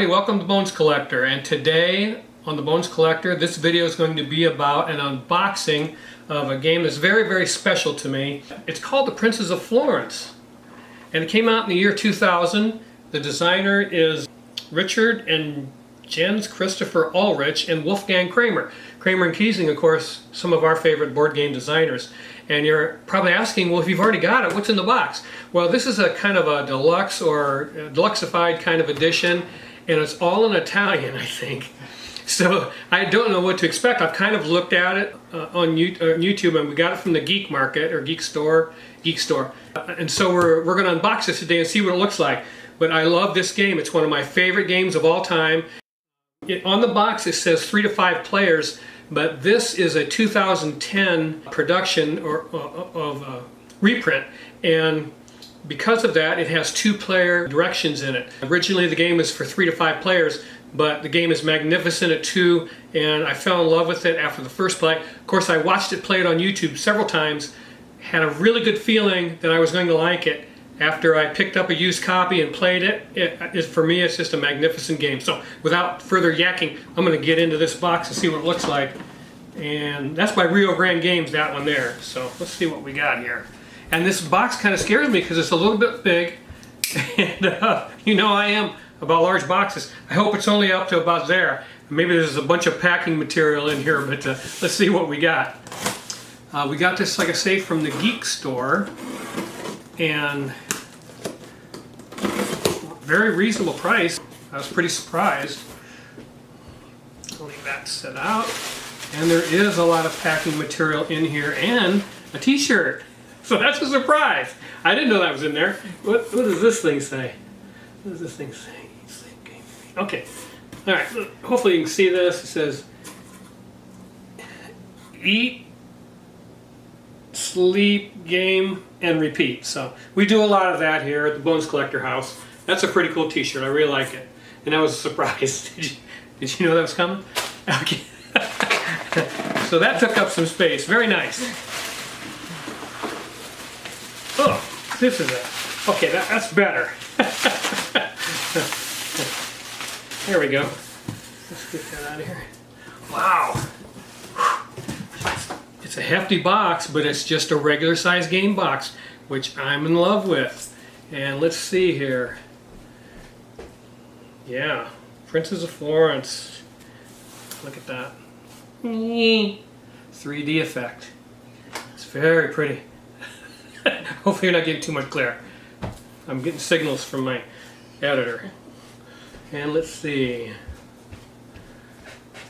everybody, welcome to Bones Collector, and today on the Bones Collector this video is going to be about an unboxing of a game that's very special to me. It's called The Princes of Florence, and it came out in the year 2000. The designer is Richard and Jens Christopher Ulrich and Wolfgang Kramer. Kramer and Kiesling, of course, some of our favorite board game designers. And you're probably asking, well, if you've already got it, what's in the box? Well, this is a kind of a deluxe or deluxeified kind of edition, and it's all in Italian, I think. So I don't know what to expect. I've kind of looked at it on YouTube, and we got it from the Geek Market or Geek Store. And so we're going to unbox this today and see what it looks like. But I love this game. It's one of my favorite games of all time. On the box it says 3 to 5 players, but this is a 2010 production of reprint, and because of that it has 2-player directions in it. Originally the game was for 3 to 5 players, but the game is magnificent at 2, and I fell in love with it after the first play. Of course, I watched it played on YouTube several times, had a really good feeling that I was going to like it. After I picked up a used copy and played it, for me it's just a magnificent game. So without further yakking, I'm going to get into this box and see what it looks like. And that's by Rio Grande Games, that one there. So let's see what we got here. And this box kind of scares me because it's a little bit big. And you know I am about large boxes. I hope it's only up to about there. Maybe there's a bunch of packing material in here, but let's see what we got. We got this, like I say, from the Geek Store. And very reasonable price. I was pretty surprised. I'll leave that set out. And there is a lot of packing material in here and a t-shirt. So that's a surprise. I didn't know that was in there. What does this thing say? What does this thing say? Okay. All right. Hopefully you can see this. It says, eat, sleep, game, and repeat. So we do a lot of that here at the Bones Collector House. That's a pretty cool t-shirt. I really like it. And that was a surprise. Did you know that was coming? Okay. So that took up some space. Very nice. Oh, this is it. Okay, that's better. There we go. Let's get that out of here. Wow. It's a hefty box, but it's just a regular size game box, which I'm in love with. And let's see here. Yeah, Princes of Florence. Look at that. 3D effect. It's very pretty. Hopefully you're not getting too much glare. I'm getting signals from my editor. And let's see.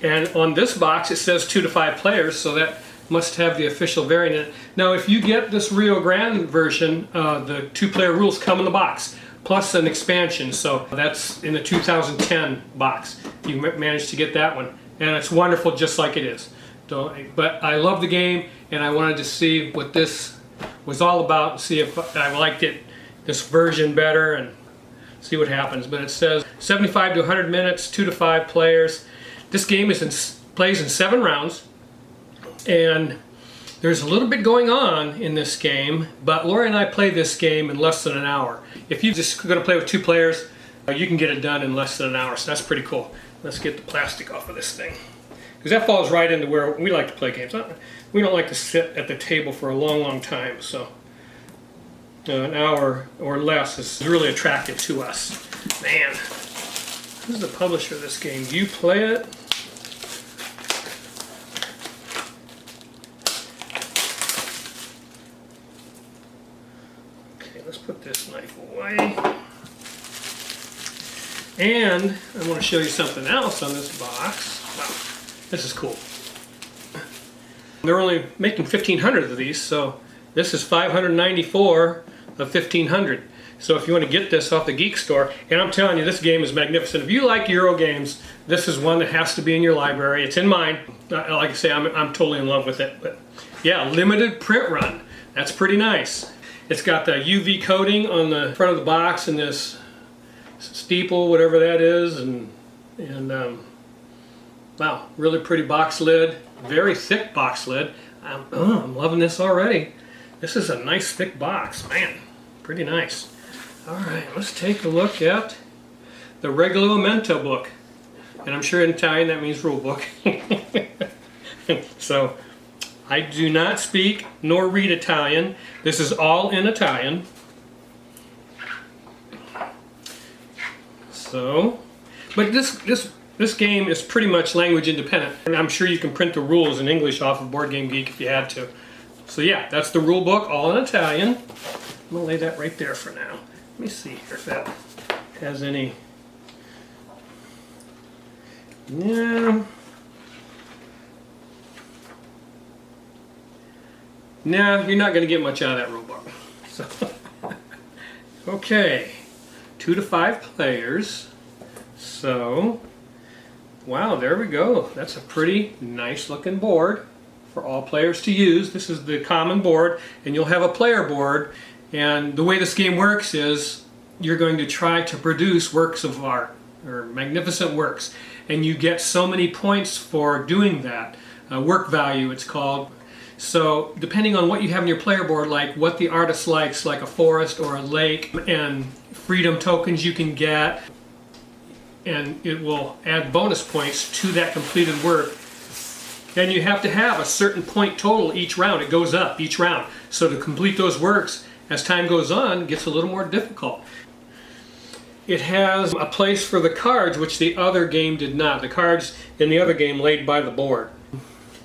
And on this box it says 2 to 5 players, so that must have the official variant. Now if you get this Rio Grande version, the 2-player rules come in the box, plus an expansion, so that's in the 2010 box. You managed to get that one, and it's wonderful just like it is. But I love the game, and I wanted to see what this was all about, and see if I liked this version better, and see what happens. But it says 75 to 100 minutes, 2 to 5 players. This game plays in 7 rounds. And there's a little bit going on in this game, but Lori and I played this game in less than an hour. If you're just going to play with 2 players, you can get it done in less than an hour, so that's pretty cool. Let's get the plastic off of this thing, because that falls right into where we like to play games. We don't like to sit at the table for a long time, so an hour or less is really attractive to us. Man, who's the publisher of this game? Uplay.it? Let's put this knife away. And I want to show you something else on this box. Wow, this is cool. They're only making 1,500 of these, so this is 594 of 1,500. So if you want to get this off the Geek Store, and I'm telling you, this game is magnificent. If you like Euro games, this is one that has to be in your library. It's in mine. Like I say, I'm totally in love with it. But yeah, limited print run. That's pretty nice. It's got the UV coating on the front of the box and this steeple, whatever that is, and wow, really pretty box lid, very thick box lid. I'm loving this already. This is a nice thick box, man, pretty nice. All right, let's take a look at the Regolamento book. And I'm sure in Italian that means rule book. So I do not speak nor read Italian. This is all in Italian. So, but this game is pretty much language independent. And I'm sure you can print the rules in English off of Board Game Geek if you had to. So yeah, that's the rule book, all in Italian. I'm gonna lay that right there for now. Let me see here if that has any. Yeah. No, you're not going to get much out of that rule book. So, okay, 2 to 5 players. So, wow, there we go. That's a pretty nice looking board for all players to use. This is the common board, and you'll have a player board. And the way this game works is you're going to try to produce works of art, or magnificent works. And you get so many points for doing that. Work value, it's called. So depending on what you have in your player board, like what the artist likes, like a forest or a lake, and freedom tokens you can get, and it will add bonus points to that completed work. And you have to have a certain point total each round. It goes up each round. So to complete those works, as time goes on, it gets a little more difficult. It has a place for the cards, which the other game did not. The cards in the other game laid by the board.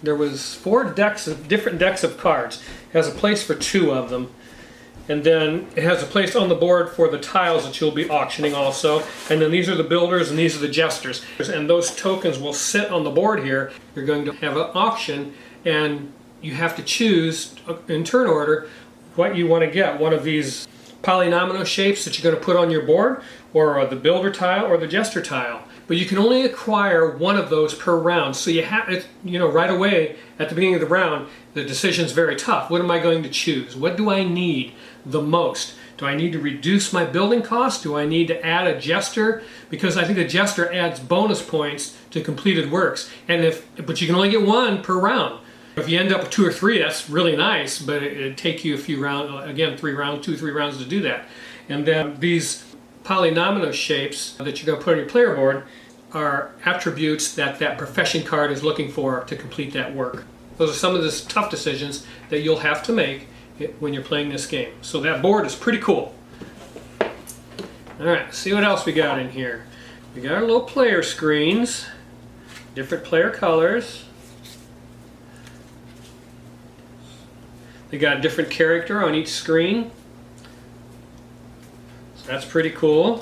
There was 4 decks of different decks of cards. It has a place for 2 of them. And then it has a place on the board for the tiles that you'll be auctioning also. And then these are the builders and these are the jesters. And those tokens will sit on the board here. You're going to have an auction and you have to choose in turn order what you want to get. One of these polynomial shapes that you're going to put on your board, or the builder tile or the jester tile. But you can only acquire one of those per round. So you have it, right away at the beginning of the round, the decision's very tough. What am I going to choose? What do I need the most? Do I need to reduce my building cost? Do I need to add a jester? Because I think the jester adds bonus points to completed works. But you can only get 1 per round. If you end up with 2 or 3, that's really nice, but it'd take you a few rounds, again, 3 rounds, 2 or 3 rounds to do that. And then these polynomial shapes that you're going to put on your player board are attributes that that profession card is looking for to complete that work. Those are some of the tough decisions that you'll have to make when you're playing this game. So that board is pretty cool. Alright, see what else we got in here. We got our little player screens, different player colors. They got a different character on each screen. So that's pretty cool.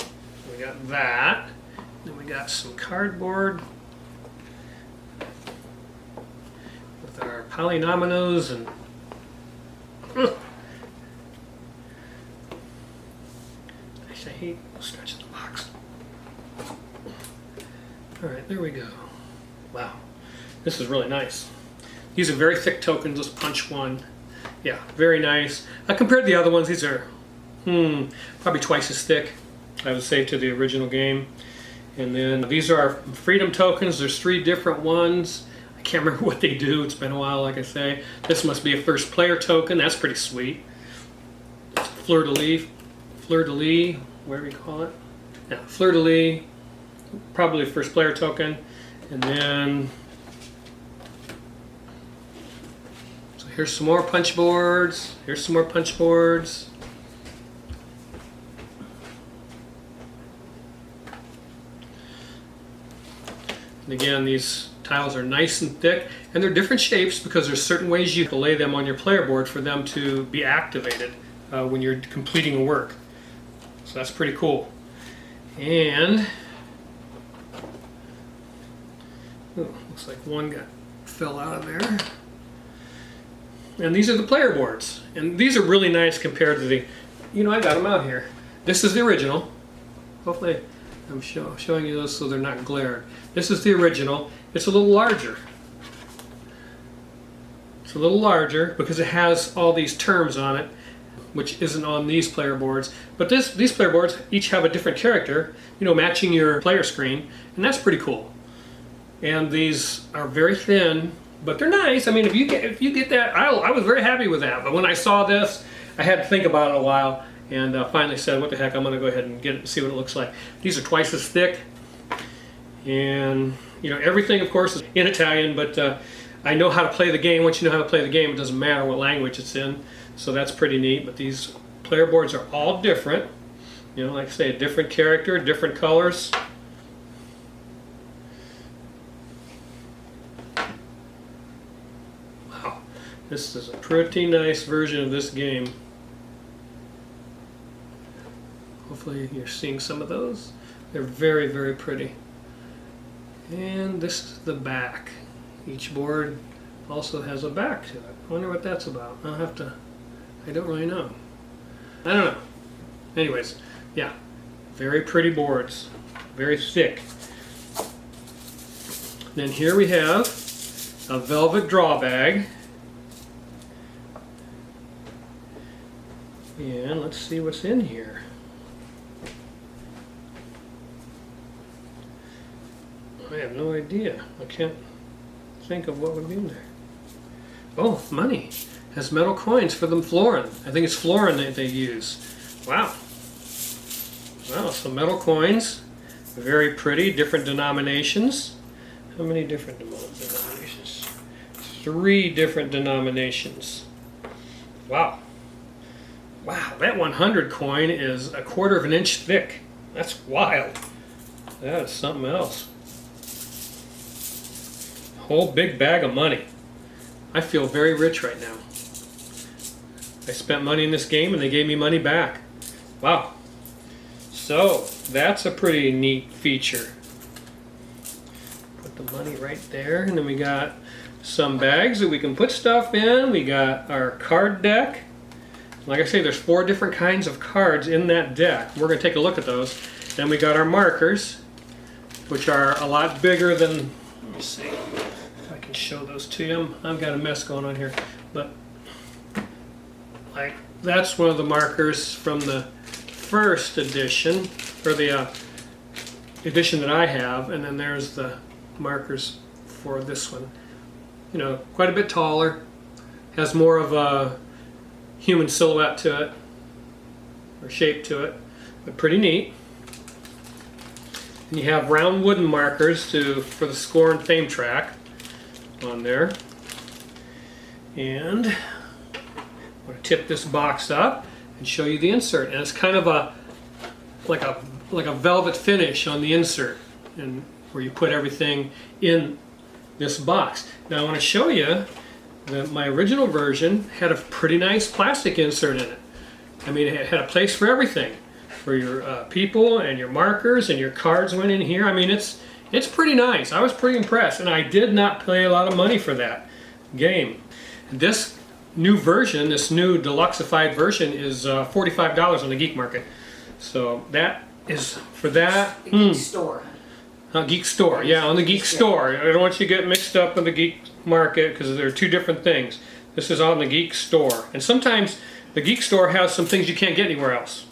We got that. Then we got some cardboard with our polynominos and I hate scratching the box. Alright, there we go. Wow. This is really nice. These are very thick tokens. Let's punch one. Yeah, very nice. I compared the other ones. These are probably twice as thick, I would say, to the original game. And then these are our freedom tokens. There's 3 different ones. I can't remember what they do. It's been a while, like I say. This must be a first player token. That's pretty sweet. Fleur-de-lis, whatever you call it. Yeah, fleur-de-lis, probably a first player token. And then here's some more punch boards. Here's some more punch boards. And again, these tiles are nice and thick, and they're different shapes because there's certain ways you can lay them on your player board for them to be activated when you're completing a work. So that's pretty cool. And looks like one fell out of there. And these are the player boards. And these are really nice compared to the, I got them out here. This is the original. Hopefully I'm showing you those so they're not glared. This is the original. It's a little larger. It's a little larger because it has all these terms on it, which isn't on these player boards. But these player boards each have a different character, matching your player screen. And that's pretty cool. And these are very thin, but they're nice. I mean, if you get that, I was very happy with that. But when I saw this, I had to think about it a while, and finally said, what the heck, I'm going to go ahead and get it and see what it looks like. These are twice as thick, and you know, everything of course is in Italian, but I know how to play the game. Once you know how to play the game, it doesn't matter what language it's in, so that's pretty neat. But these player boards are all different, you know, like I say, a different character, different colors. Wow, this is a pretty nice version of this game. Hopefully you're seeing some of those. They're very, very pretty. And this is the back. Each board also has a back to it. I wonder what that's about. I'll have to, I don't really know. I don't know. Anyways, yeah, very pretty boards, very thick. Then here we have a velvet draw bag. And let's see what's in here. I have no idea. I can't think of what would be in there. Oh, money. Has metal coins for them Florence. I think it's Florence that they use. Wow. Wow, so metal coins. Very pretty, different denominations. How many different denominations? 3 different denominations. Wow. Wow, that 100 coin is 1/4 of an inch thick. That's wild. That is something else. Whole big bag of money. I feel very rich right now. I spent money in this game and they gave me money back. Wow. So that's a pretty neat feature. Put the money right there, and then we got some bags that we can put stuff in. We got our card deck. Like I say, there's 4 different kinds of cards in that deck. We're going to take a look at those. Then we got our markers, which are a lot bigger than, let me see if I can show those to you. I've got a mess going on here, but like that's one of the markers from the first edition, or the edition that I have, and then there's the markers for this one. You know, quite a bit taller, has more of a human silhouette to it, or shape to it, but pretty neat. And you have round wooden markers for the score and fame track on there. And I'm going to tip this box up and show you the insert. And it's kind of like a velvet finish on the insert, and where you put everything in this box. Now I want to show you that my original version had a pretty nice plastic insert in it. I mean, it had a place for everything, for your people and your markers, and your cards went in here. I mean, it's pretty nice. I was pretty impressed, and I did not pay a lot of money for that game. This new version, this new deluxeified version, is $45 on the Geek Market. So that is for that. The Geek Store. Geek Store, yeah, on the Geek Store. I don't want you to get mixed up with the Geek Market, because they're 2 different things. This is on the Geek Store. And sometimes the Geek Store has some things you can't get anywhere else.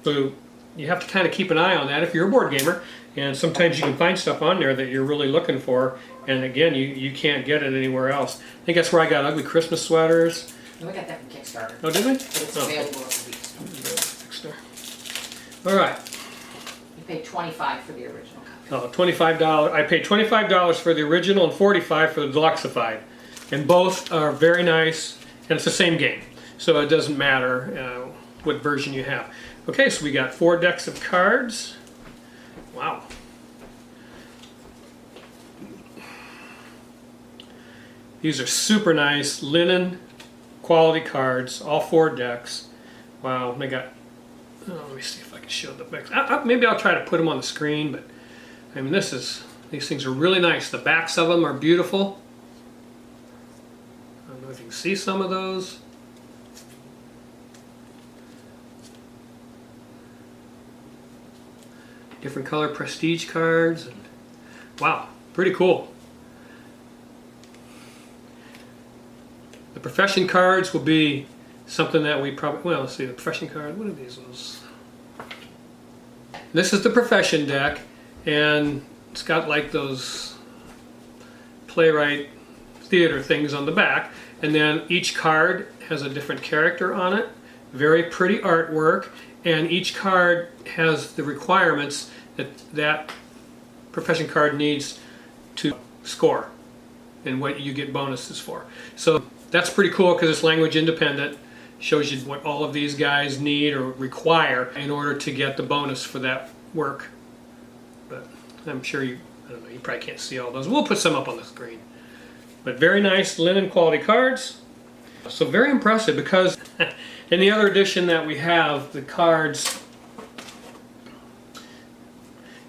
So you have to kind of keep an eye on that if you're a board gamer. And sometimes you can find stuff on there that you're really looking for. And again, you can't get it anywhere else. I think that's where I got ugly Christmas sweaters. No, we got that from Kickstarter. Oh, did we? But it's available at the Geek Store. All right. You paid $25 for the original copy. Oh, $25. I paid $25 for the original and $45 for the Deluxeified. And both are very nice, and it's the same game. So it doesn't matter what version you have. Okay, so we got 4 decks of cards. Wow. These are super nice linen quality cards, all 4 decks. Wow, they got, oh, let me see if I can show the backs. Maybe I'll try to put them on the screen, but I mean, these things are really nice. The backs of them are beautiful. I don't know if you can see some of those. Different color prestige cards. And wow, pretty cool. The profession cards will be something that we probably, well, let's see, the profession card, what are these ones? This is the profession deck, and it's got like those playwright theater things on the back, and then each card has a different character on it. Very pretty artwork, and each card has the requirements that profession card needs to score and what you get bonuses for. So that's pretty cool because it's language independent. Shows you what all of these guys need or require in order to get the bonus for that work. But I'm sure I don't know, you probably can't see all those. We'll put some up on the screen. But very nice linen quality cards. So very impressive because in the other edition that we have, the cards,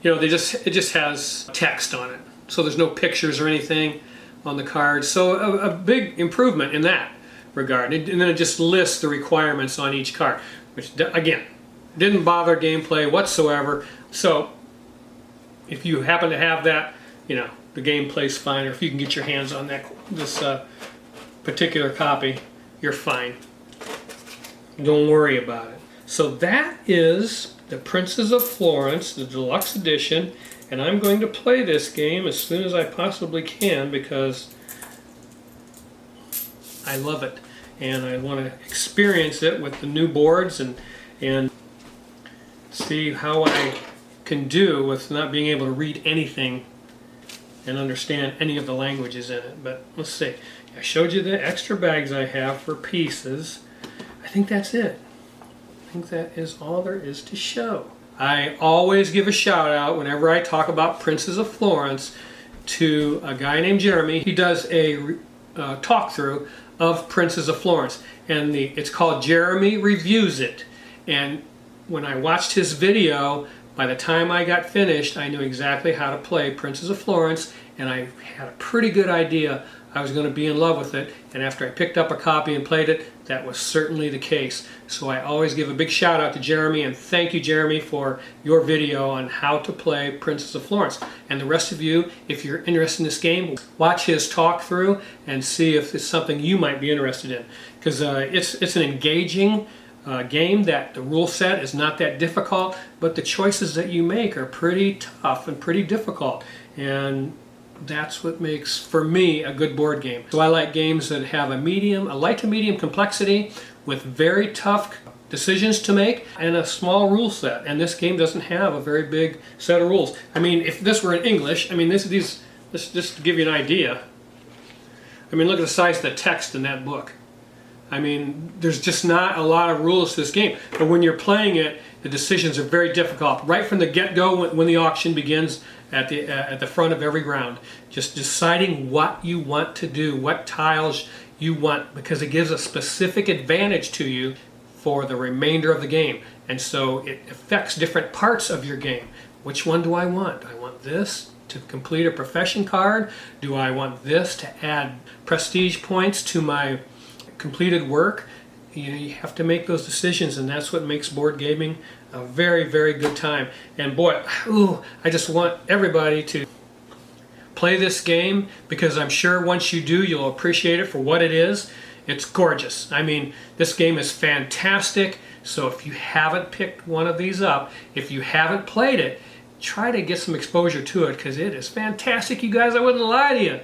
you know, it just has text on it. So there's no pictures or anything on the cards. So a big improvement in that regard. And then it just lists the requirements on each card, which again, didn't bother gameplay whatsoever. So if you happen to have that, you know, the gameplay's fine, or if you can get your hands on this particular copy, you're fine. Don't worry about it. So that is the Princes of Florence, the Deluxe Edition, and I'm going to play this game as soon as I possibly can because I love it, and I want to experience it with the new boards and see how I can do with not being able to read anything and understand any of the languages in it. But let's see. I showed you the extra bags I have for pieces. I think that's it. I think that is all there is to show. I always give a shout out whenever I talk about Princes of Florence to a guy named Jeremy. He does a talk through of Princes of Florence, and it's called Jeremy Reviews It. And when I watched his video, by the time I got finished, I knew exactly how to play Princes of Florence, and I had a pretty good idea I was going to be in love with it. And after I picked up a copy and played it, that was certainly the case. So I always give a big shout out to Jeremy, and thank you, Jeremy, for your video on how to play Princes of Florence. And the rest of you, if you're interested in this game, watch his talk through and see if it's something you might be interested in. Because it's an engaging game that the rule set is not that difficult, but the choices that you make are pretty tough and pretty difficult. And that's what makes, for me, a good board game. So I like games that have a light to medium complexity with very tough decisions to make and a small rule set. And this game doesn't have a very big set of rules. I mean, if this were in English, I mean, let's just to give you an idea. I mean, look at the size of the text in that book. I mean, there's just not a lot of rules to this game. But when you're playing it, the decisions are very difficult. Right from the get-go, when the auction begins at the front of every round, just deciding what you want to do, what tiles you want, because it gives a specific advantage to you for the remainder of the game. And so it affects different parts of your game. Which one do I want? Do I want this to complete a profession card? Do I want this to add prestige points to my completed work? You know, you have to make those decisions, and that's what makes board gaming a very, very good time. And boy, I just want everybody to play this game, because I'm sure once you do, you'll appreciate it for what it is. It's gorgeous. I mean, this game is fantastic. So if you haven't picked one of these up, if you haven't played it, try to get some exposure to it, because it is fantastic, you guys. I wouldn't lie to you.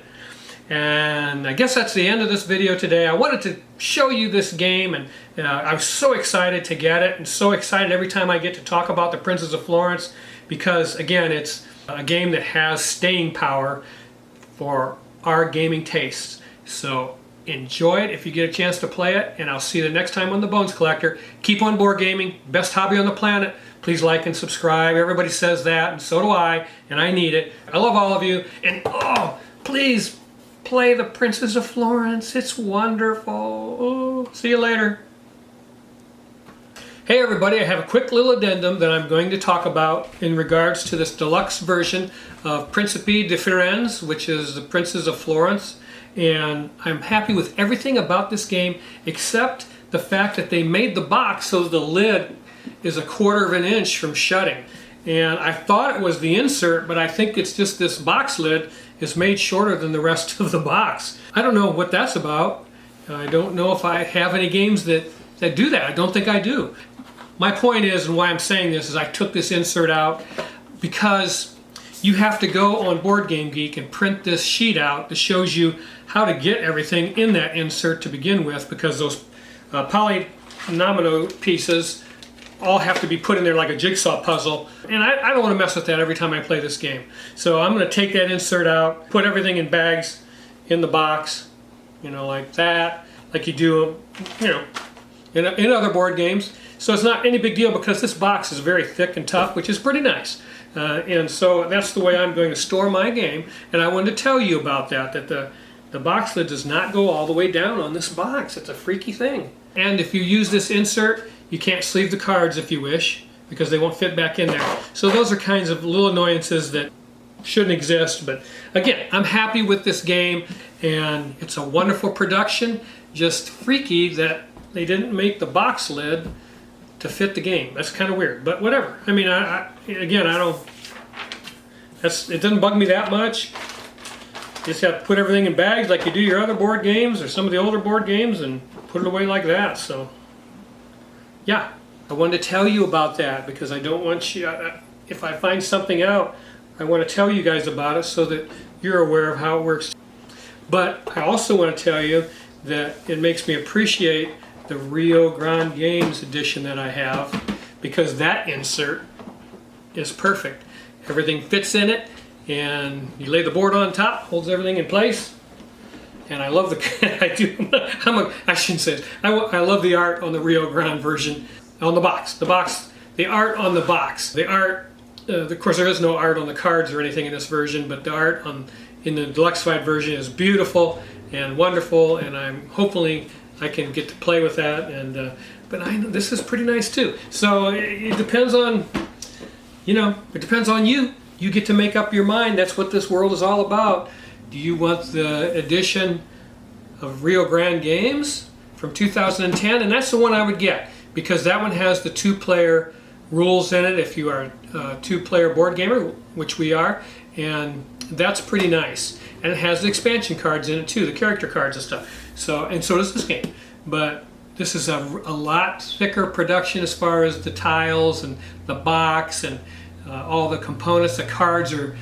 And I guess that's the end of this video today. I wanted to show you this game, and I was so excited to get it, and so excited every time I get to talk about the Princes of Florence, because again, it's a game that has staying power for our gaming tastes. So enjoy it if you get a chance to play it, and I'll see you the next time on The Bones Collector. Keep on board gaming, best hobby on the planet. Please like and subscribe. Everybody says that, and so do I, and I need it. I love all of you, and please play the Princes of Florence. It's wonderful. Oh, see you later. Hey everybody, I have a quick little addendum that I'm going to talk about in regards to this deluxe version of Principi di Firenze, which is the Princes of Florence. And I'm happy with everything about this game except the fact that they made the box so the lid is 1/4 of an inch from shutting. And I thought it was the insert, but I think it's just this box lid is made shorter than the rest of the box. I don't know what that's about. I don't know if I have any games that do that. I don't think I do. My point is, and why I'm saying this, is I took this insert out because you have to go on Board Game Geek and print this sheet out that shows you how to get everything in that insert to begin with, because those polynomino pieces all have to be put in there like a jigsaw puzzle. And I don't want to mess with that every time I play this game. So I'm going to take that insert out, put everything in bags in the box, you know, like that, like you do, you know, in other board games. So it's not any big deal because this box is very thick and tough, which is pretty nice. And so that's the way I'm going to store my game. And I wanted to tell you about that, the box lid does not go all the way down on this box. It's a freaky thing. And if you use this insert, you can't sleeve the cards if you wish, because they won't fit back in there. So those are kinds of little annoyances that shouldn't exist. But again, I'm happy with this game, and it's a wonderful production. Just freaky that they didn't make the box lid to fit the game. That's kind of weird, but whatever. I mean, again, I don't. It doesn't bug me that much. You just have to put everything in bags like you do your other board games or some of the older board games and put it away like that. So, yeah, I wanted to tell you about that because I don't want you. If I find something out, I want to tell you guys about it so that you're aware of how it works. But I also want to tell you that it makes me appreciate the Rio Grande Games edition that I have, because that insert is perfect. Everything fits in it, and you lay the board on top, holds everything in place. And I love the I shouldn't say this. I love the art on the Rio Grande version on the box. The art on the box. The art, of course, there is no art on the cards or anything in this version, but the art in the Deluxe-fied version is beautiful and wonderful, and hopefully I can get to play with that. And but I know this is pretty nice too. So it depends on, you know, it depends on you. You get to make up your mind. That's what this world is all about. Do you want the edition of Rio Grande Games from 2010? And that's the one I would get, because that one has the 2-player rules in it if you are a 2-player board gamer, which we are, and that's pretty nice. And it has the expansion cards in it too, the character cards and stuff. So, and so does this game. But this is a lot thicker production as far as the tiles and the box and all the components. The cards are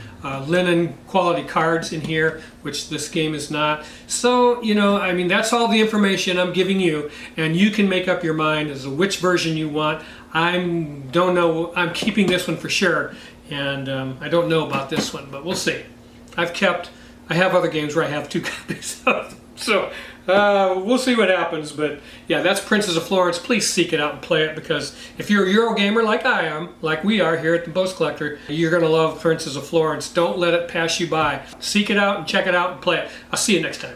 linen quality cards in here, which this game is not. So, you know, I mean, that's all the information I'm giving you, and you can make up your mind as to which version you want. Don't know. I'm keeping this one for sure, and I don't know about this one, but we'll see. I have other games where I have 2 copies of them, so we'll see what happens. But yeah, that's Princess of Florence. Please seek it out and play it, because if you're a Euro gamer like I am, like we are here at the Boast Collector, you're going to love Princess of Florence. Don't let it pass you by. Seek it out and check it out and play it. I'll see you next time.